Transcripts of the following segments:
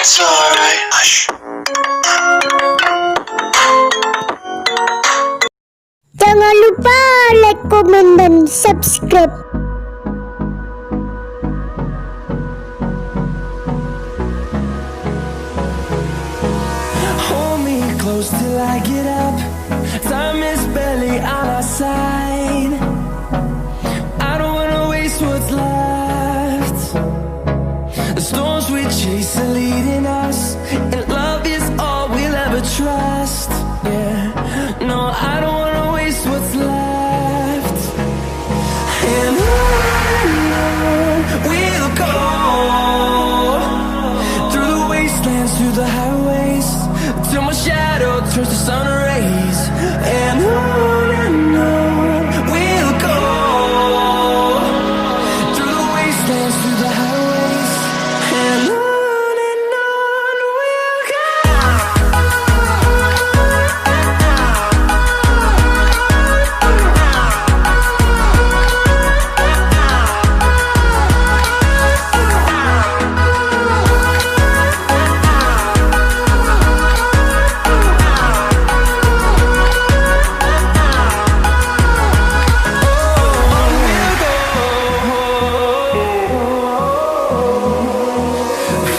It's alright. Hush. Jangan lupa like, komen, dan subscribe. Hold me close till I get up. Time is barely on our side. I don't wanna waste what's left. The storms we chase are leading us, and love is all we'll ever trust. Yeah, no, I don't wanna waste what's left. And on we'll go, through the wastelands, through the highways, till my shadow turns to sun rays. And on we'll go, through the wastelands, through the highways, and on we'll go.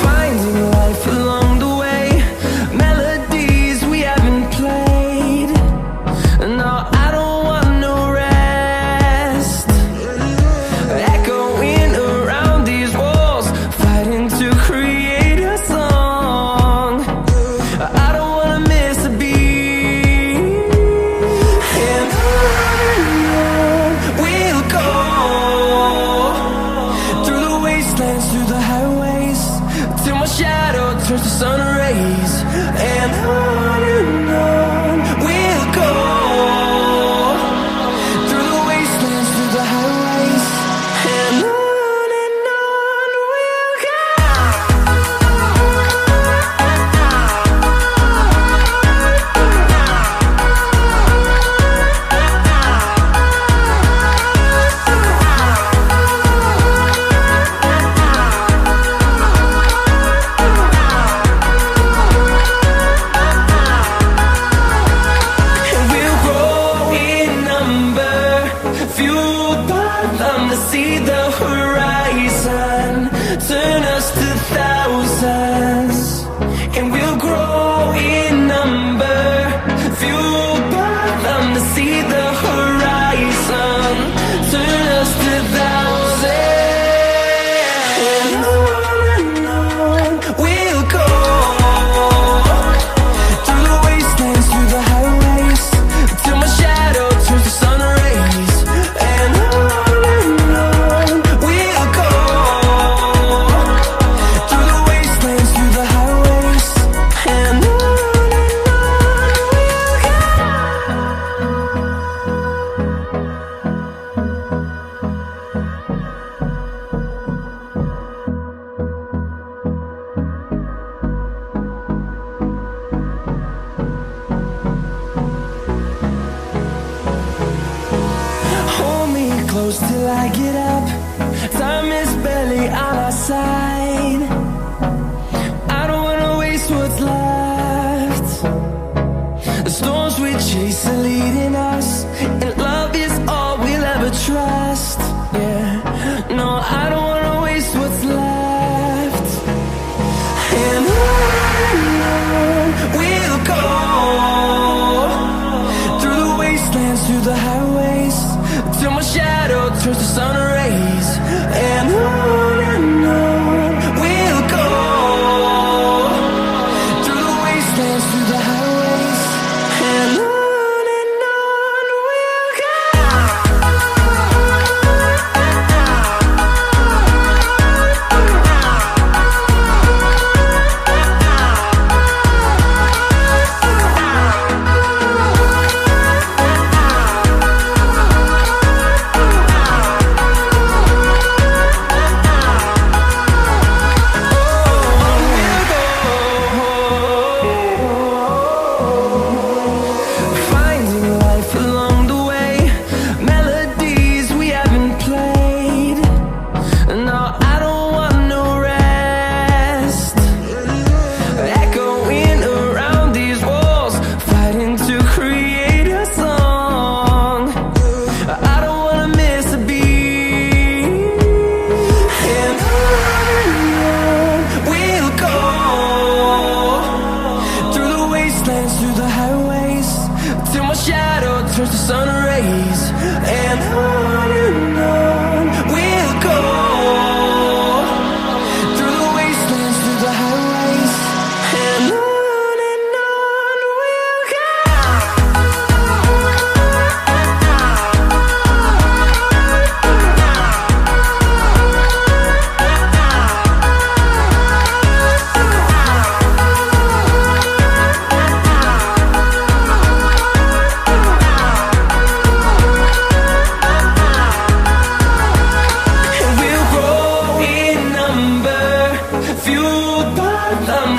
Finding life along the way, melodies we haven't played. No, I don't want no rest. Echoing around these walls, fighting to create a song. I don't wanna miss a beat. And on we'll go, through the wastelands, through the highways, till my shadow turns to sun rays. And on we'll go, through the wastelands, through the highways, and on we'll go. And we'll grow in number, fueled by them to see the horizon, turn us to thousands. And we'll grow in number, fueled by them to see the horizon, turn us to thousands. And on we'll go, through the wastelands, through the highways, till my shadow turns to sun rays. And on we'll go, through the wastelands,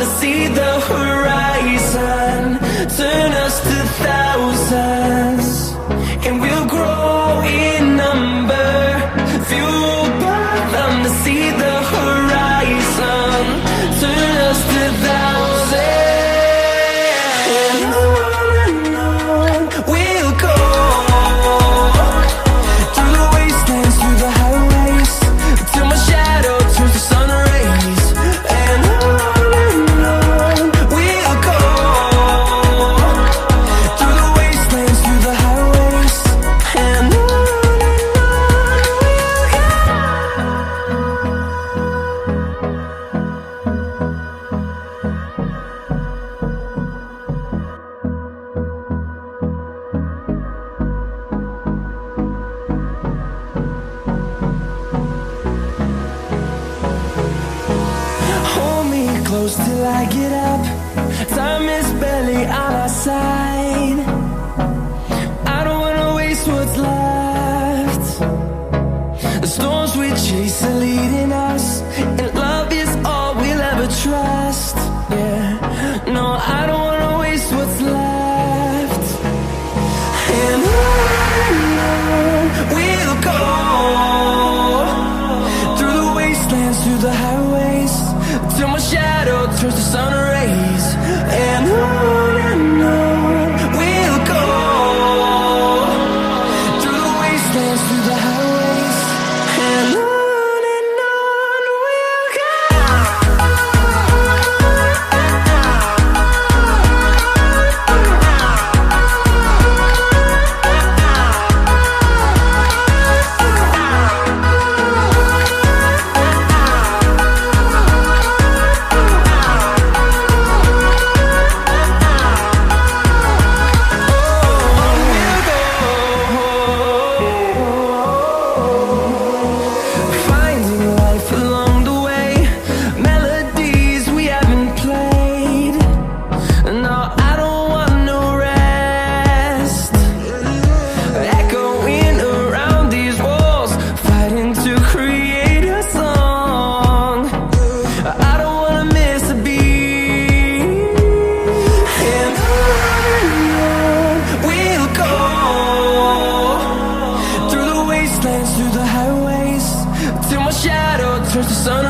see the horizon, turn us to thousands, and we'll grow in number, fueled by them to see the horizon, turn us to thousands, and on we'll go, through the wastelands, through the highways, till my shadow turns to sun rays, and on we'll go, through the wastelands, through the highways, and on hold me close till I get up. Time is barely on our side. I don't wanna waste what's left. The storms we chase are leading us, and love is all we'll ever trust. Yeah, no, I don't wanna waste what's left. And on we'll go, through the wastelands, through the highways, till my shadow turns to sun rays, and on we'll go, through the wastelands, through the highways, and on we'll go. Finding life along the way, melodies we haven't played. No, I don't want no rest. Echoing around these walls, fighting to create a song. I don't wanna miss a beat. And on we'll go, through the wastelands, through the highways, till my shadow turns to sun